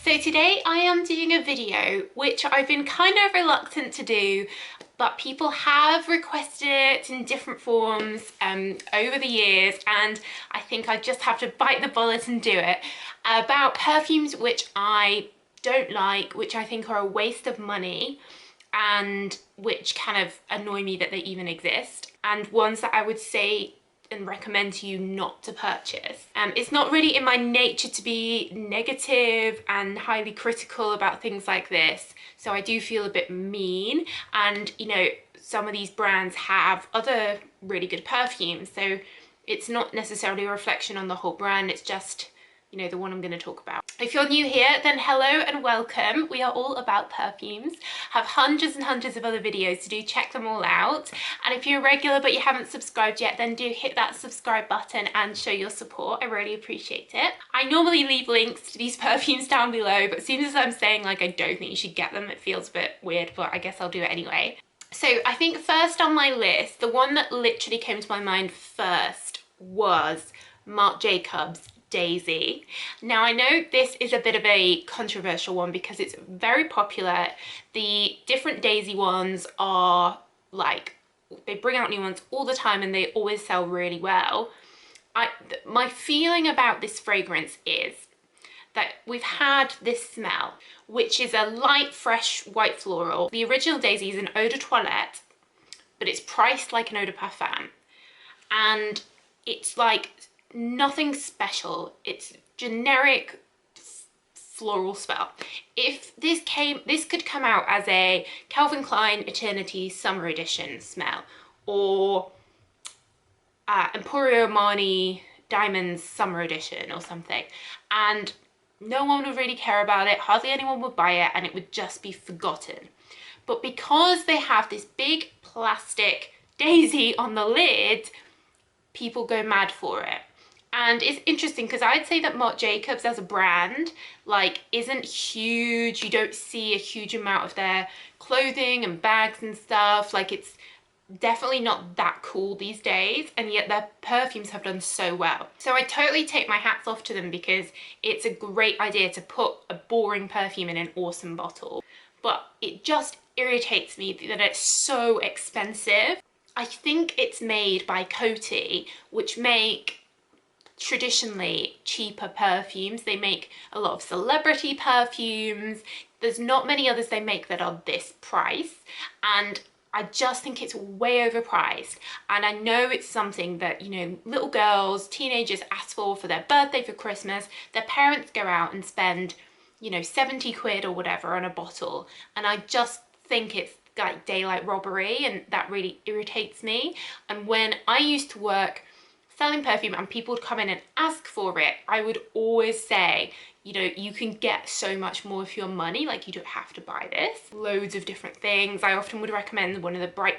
So today I am doing a video which I've been kind of reluctant to do, but people have requested it in different forms over the years, and I think I just have to bite the bullet and do it, about perfumes which I don't like, which I think are a waste of money and which kind of annoy me that they even exist, and ones that I would say and recommend to you not to purchase. It's not really in my nature to be negative and highly critical about things like this, so I do feel a bit mean, and you know, some of these brands have other really good perfumes, so it's not necessarily a reflection on the whole brand, it's just, you know, the one I'm going to talk about. If you're new here, then hello and welcome. We are all about perfumes, have hundreds and hundreds of other videos to do, check them all out. And if you're a regular but you haven't subscribed yet, then do hit that subscribe button and show your support. I really appreciate it. I normally leave links to these perfumes down below, but as soon as I'm saying like I don't think you should get them, it feels a bit weird, but I guess I'll do it anyway. So I think first on my list, the one that literally came to my mind first was Marc Jacobs Daisy. Now I know this is a bit of a controversial one because it's very popular. The different Daisy ones are like, they bring out new ones all the time and they always sell really well. My feeling about this fragrance is that we've had this smell, which is a light, fresh, white floral. The original Daisy is an eau de toilette, but it's priced like an eau de parfum. And it's like nothing special. It's generic floral smell. If this could come out as a Calvin Klein Eternity Summer Edition smell, or Emporio Armani Diamonds Summer Edition or something, and no one would really care about it, hardly anyone would buy it, and it would just be forgotten. But because they have this big plastic daisy on the lid, people go mad for it. And it's interesting because I'd say that Marc Jacobs as a brand like isn't huge. You don't see a huge amount of their clothing and bags and stuff. Like, it's definitely not that cool these days, and yet their perfumes have done so well. So I totally take my hats off to them because it's a great idea to put a boring perfume in an awesome bottle. But it just irritates me that it's so expensive. I think it's made by Coty, which make traditionally cheaper perfumes. They make a lot of celebrity perfumes. There's not many others they make that are this price, and I just think it's way overpriced. And I know it's something that, you know, little girls, teenagers ask for their birthday, for Christmas. Their parents go out and spend, you know, 70 quid or whatever on a bottle, and I just think it's like daylight robbery, and that really irritates me. And when I used to work selling perfume and people would come in and ask for it, I would always say, you know, you can get so much more for your money, like you don't have to buy this. Loads of different things. I often would recommend one of the bright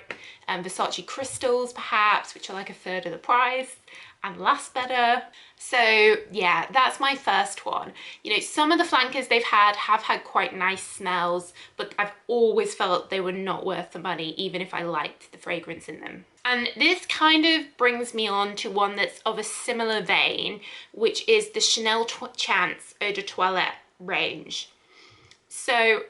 Versace crystals perhaps, which are like a third of the price and last better. So yeah, that's my first one. You know, some of the flankers they've have had quite nice smells, but I've always felt they were not worth the money, even if I liked the fragrance in them. And this kind of brings me on to one that's of a similar vein, which is the Chanel Chance Eau de Toilette range. So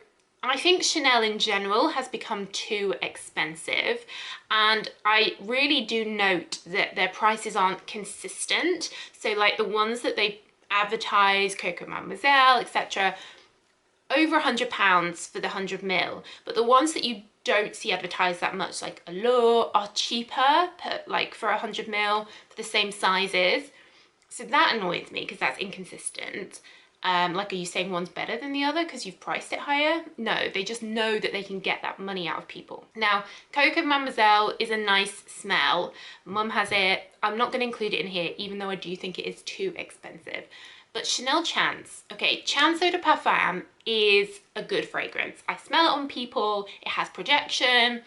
I think Chanel in general has become too expensive, and I really do note that their prices aren't consistent. So like the ones that they advertise, Coco Mademoiselle, etc., over £100 for the 100ml, but the ones that you don't see advertised that much, like Allure, are cheaper, like for 100ml for the same sizes. So that annoys me because that's inconsistent. Like, are you saying one's better than the other because you've priced it higher? No, they just know that they can get that money out of people. Now, Coco Mademoiselle is a nice smell. Mum has it. I'm not going to include it in here, even though I do think it is too expensive. But Chanel Chance, okay, Chance Eau de Parfum is a good fragrance. I smell it on people, it has projection,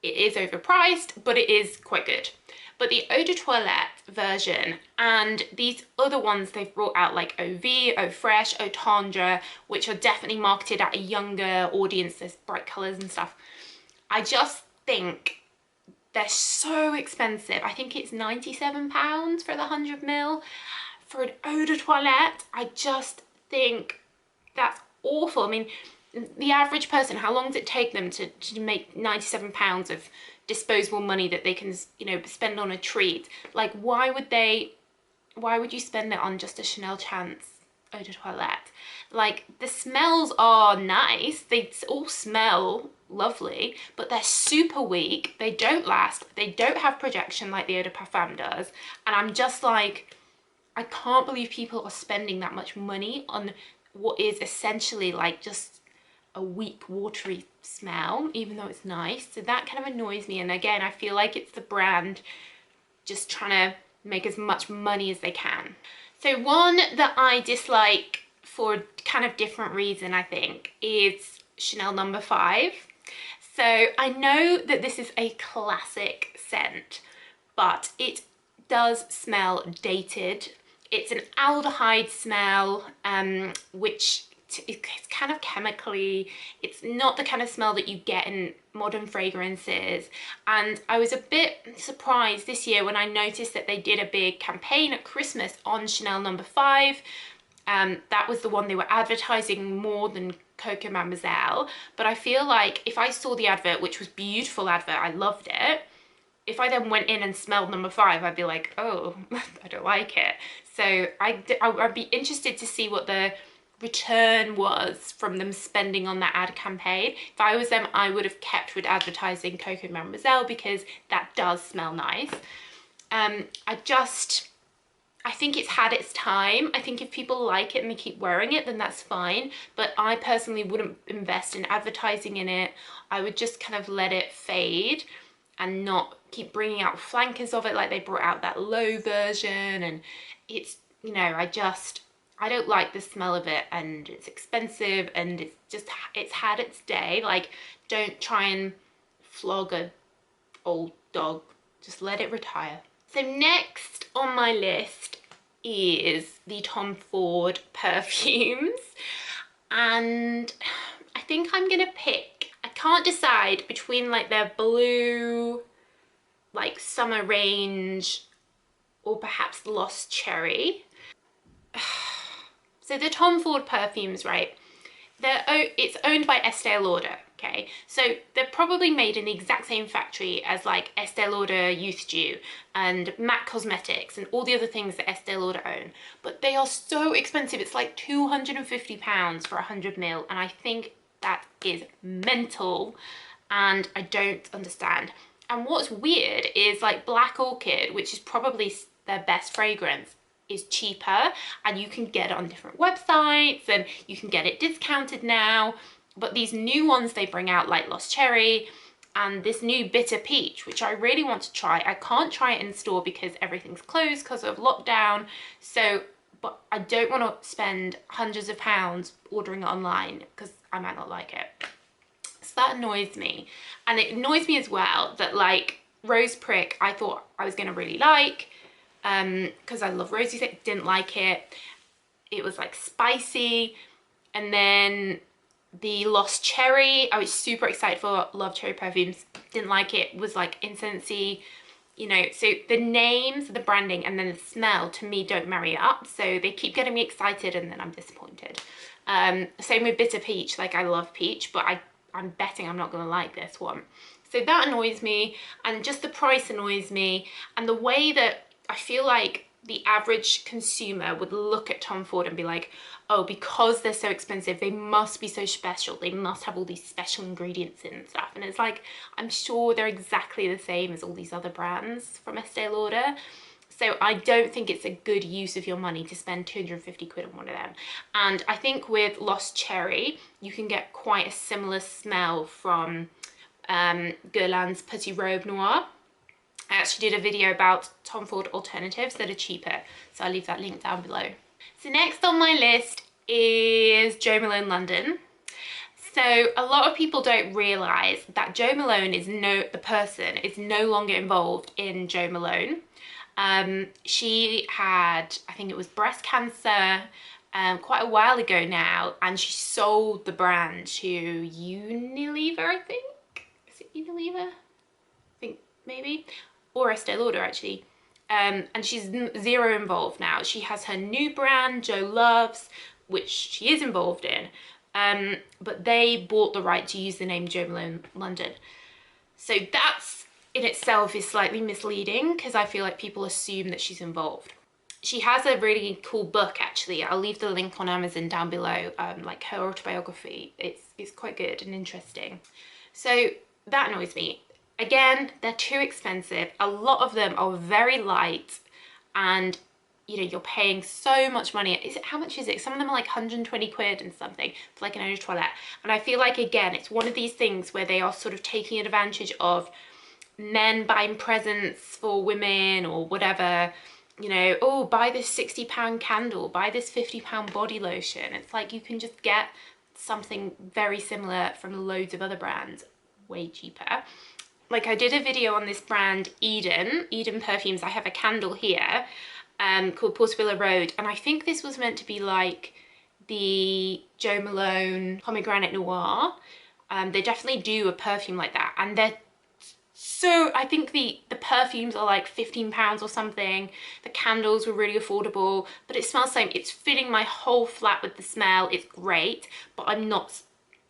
it is overpriced, but it is quite good. But the Eau de Toilette version and these other ones they've brought out, like Eau Vie, Eau Fraiche, Eau Tendre, which are definitely marketed at a younger audience, there's bright colours and stuff, I just think they're so expensive. I think it's £97 for the 100ml. For an eau de toilette, I just think That's awful. I mean, the average person, how long does it take them to make £97 of disposable money that they can, you know, spend on a treat? Like, why would you spend it on just a Chanel Chance eau de toilette? Like, the smells are nice, they all smell lovely, but they're super weak, they don't last, they don't have projection like the eau de parfum does, and I'm just like, I can't believe people are spending that much money on what is essentially like just a weak watery smell, even though it's nice. So that kind of annoys me, and again, I feel like it's the brand just trying to make as much money as they can. So one that I dislike for a kind of different reason, I think, is Chanel No. 5. So I know that this is a classic scent, but it does smell dated. It's an aldehyde smell, which it's kind of chemically, it's not the kind of smell that you get in modern fragrances. And I was a bit surprised this year when I noticed that they did a big campaign at Christmas on Chanel No. 5. That was the one they were advertising more than Coco Mademoiselle. But I feel like if I saw the advert, which was a beautiful advert, I loved it, if I then went in and smelled No. 5, I'd be like, oh, I don't like it. So I'd be interested to see what the return was from them spending on that ad campaign. If I was them, I would have kept with advertising Coco Mademoiselle because that does smell nice. I think it's had its time. I think if people like it and they keep wearing it, then that's fine. But I personally wouldn't invest in advertising in it. I would just kind of let it fade and not keep bringing out flankers of it like they brought out that low version. And it's, you know, I don't like the smell of it, and it's expensive, and it's had its day. Like, don't try and flog a old dog, just let it retire. So next on my list is the Tom Ford Perfumes, and I think I'm gonna pick, I can't decide between like their blue, like summer range, or perhaps Lost Cherry. So the Tom Ford Perfumes, right, it's owned by Estee Lauder, okay? So they're probably made in the exact same factory as like Estee Lauder Youth Dew and MAC Cosmetics and all the other things that Estee Lauder own. But they are so expensive. It's like £250 for 100ml, and I think that is mental, and I don't understand. And what's weird is like Black Orchid, which is probably their best fragrance, is cheaper, and you can get it on different websites and you can get it discounted now. But these new ones they bring out, like Lost Cherry and this new Bitter Peach, which I really want to try. I can't try it in store because everything's closed because of lockdown. So, but I don't want to spend hundreds of pounds ordering it online because I might not like it. So that annoys me. And it annoys me as well that like Rose Prick, I thought I was gonna really like, because I love Rosy, didn't like it. It was like spicy. And then the Lost Cherry, I was super excited for, love cherry perfumes, didn't like it, was like incensey, you know. So the names, the branding, and then the smell to me don't marry up. So they keep getting me excited and then I'm disappointed. Same with Bitter Peach, like I love peach, but I'm betting I'm not gonna like this one. So that annoys me, and just the price annoys me, and the way that I feel like the average consumer would look at Tom Ford and be like, oh, because they're so expensive, they must be so special. They must have all these special ingredients in and stuff. And it's like, I'm sure they're exactly the same as all these other brands from Estee Lauder. So I don't think it's a good use of your money to spend 250 quid on one of them. And I think with Lost Cherry, you can get quite a similar smell from Guerlain's Petit Robe Noir. I actually did a video about Tom Ford alternatives that are cheaper, so I'll leave that link down below. So next on my list is Jo Malone London. So a lot of people don't realise that Jo Malone is the person is no longer involved in Jo Malone. She had, I think it was breast cancer quite a while ago now, and she sold the brand to Unilever, I think. Is it Unilever? I think maybe. Or Estee Lauder actually. And she's zero involved now. She has her new brand, Jo Loves, which she is involved in, but they bought the right to use the name Jo Malone London. So that's in itself is slightly misleading because I feel like people assume that she's involved. She has a really cool book, actually. I'll leave the link on Amazon down below, like her autobiography. It's quite good and interesting. So that annoys me. Again, they're too expensive. A lot of them are very light, and you know, you're paying so much money. How much is it? Some of them are like 120 quid and something for like an eau de toilette. And I feel like, again, it's one of these things where they are sort of taking advantage of men buying presents for women or whatever. You know, oh, buy this £60 candle, buy this £50 body lotion. It's like you can just get something very similar from loads of other brands way cheaper. Like, I did a video on this brand Eden Perfumes. I have a candle here called Portobello Road, and I think this was meant to be like the Jo Malone Pomegranate Noir. They definitely do a perfume like that, and they're so, I think the perfumes are like £15 or something. The candles were really affordable, but it smells the same. It's filling my whole flat with the smell. It's great, but I'm not,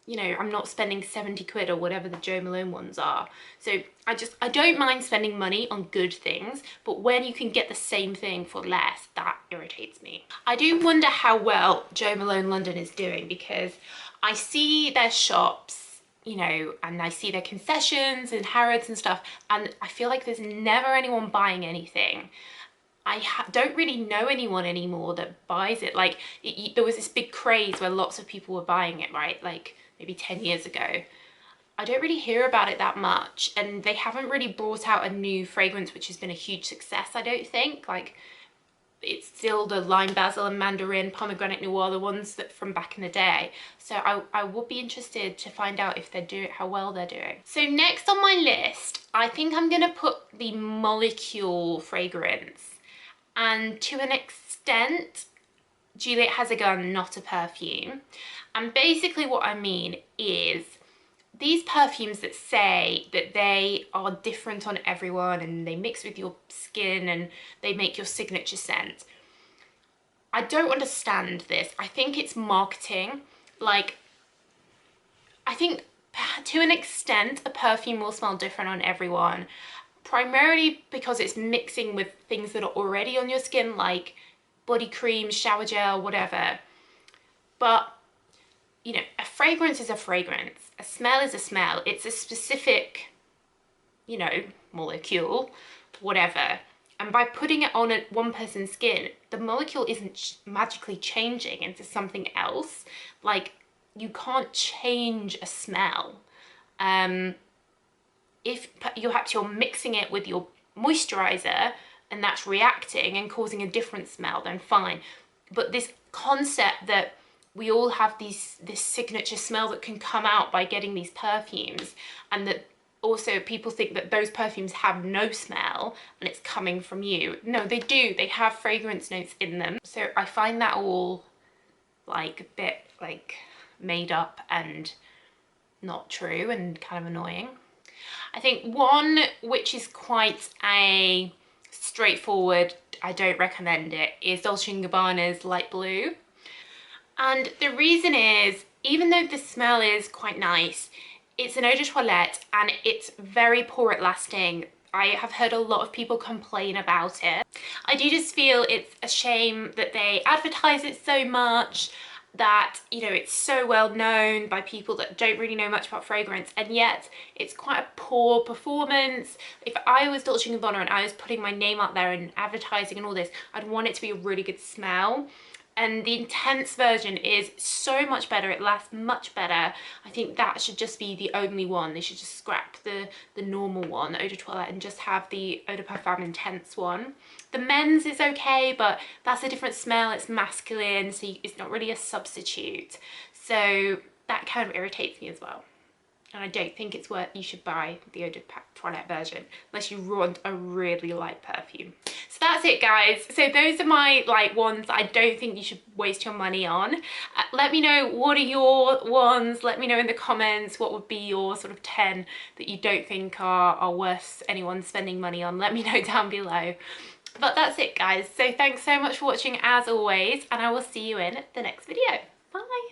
you know, I'm not spending 70 quid or whatever the Jo Malone ones are. So I don't mind spending money on good things, but when you can get the same thing for less, that irritates me. I do wonder how well Jo Malone London is doing, because I see their shops, you know, and I see their concessions and Harrods and stuff, and I feel like there's never anyone buying anything. I don't really know anyone anymore that buys it. Like, there was this big craze where lots of people were buying it, right? Like, maybe 10 years ago. I don't really hear about it that much, and they haven't really brought out a new fragrance, which has been a huge success, I don't think. Like, it's still the lime basil and mandarin pomegranate noir, the ones that from back in the day. So I would be interested to find out if they're doing, how well they're doing. So next on my list, I think I'm gonna put the Molecule fragrance. And to an extent, Juliet Has a Gun, not a perfume. And basically what I mean is, these perfumes that say that they are different on everyone and they mix with your skin and they make your signature scent. I don't understand this. I think it's marketing. Like, I think to an extent a perfume will smell different on everyone, primarily because it's mixing with things that are already on your skin, like body cream, shower gel, whatever. But you know, a fragrance is a fragrance. A smell is a smell. It's a specific, you know, molecule, whatever. And by putting it on one person's skin, the molecule isn't magically changing into something else. Like, you can't change a smell. If perhaps you're mixing it with your moisturizer and that's reacting and causing a different smell, then fine. But this concept that we all have this signature smell that can come out by getting these perfumes, and that also people think that those perfumes have no smell and it's coming from you. No, they do. They have fragrance notes in them. So I find that all like a bit like made up and not true and kind of annoying. I think one which is quite a straightforward, I don't recommend it, is Dolce & Gabbana's Light Blue. And the reason is, even though the smell is quite nice, it's an eau de toilette and it's very poor at lasting. I have heard a lot of people complain about it. I do just feel it's a shame that they advertise it so much, that, you know, it's so well known by people that don't really know much about fragrance, and yet it's quite a poor performance. If I was Dolce & Gabbana and I was putting my name out there and advertising and all this, I'd want it to be a really good smell. And the intense version is so much better, it lasts much better. I think that should just be the only one. They should just scrap the normal one, the eau de toilette, and just have the eau de parfum intense one. The men's is okay, but that's a different smell, it's masculine, so it's not really a substitute. So that kind of irritates me as well. And I don't think it's worth, you should buy the eau de toilette version unless you want a really light perfume. So that's it, guys. So those are my like ones I don't think you should waste your money on. Let me know, what are your ones? Let me know in the comments what would be your sort of 10 that you don't think are worth anyone spending money on. Let me know down below. But that's it, guys. So thanks so much for watching as always, and I will see you in the next video. Bye.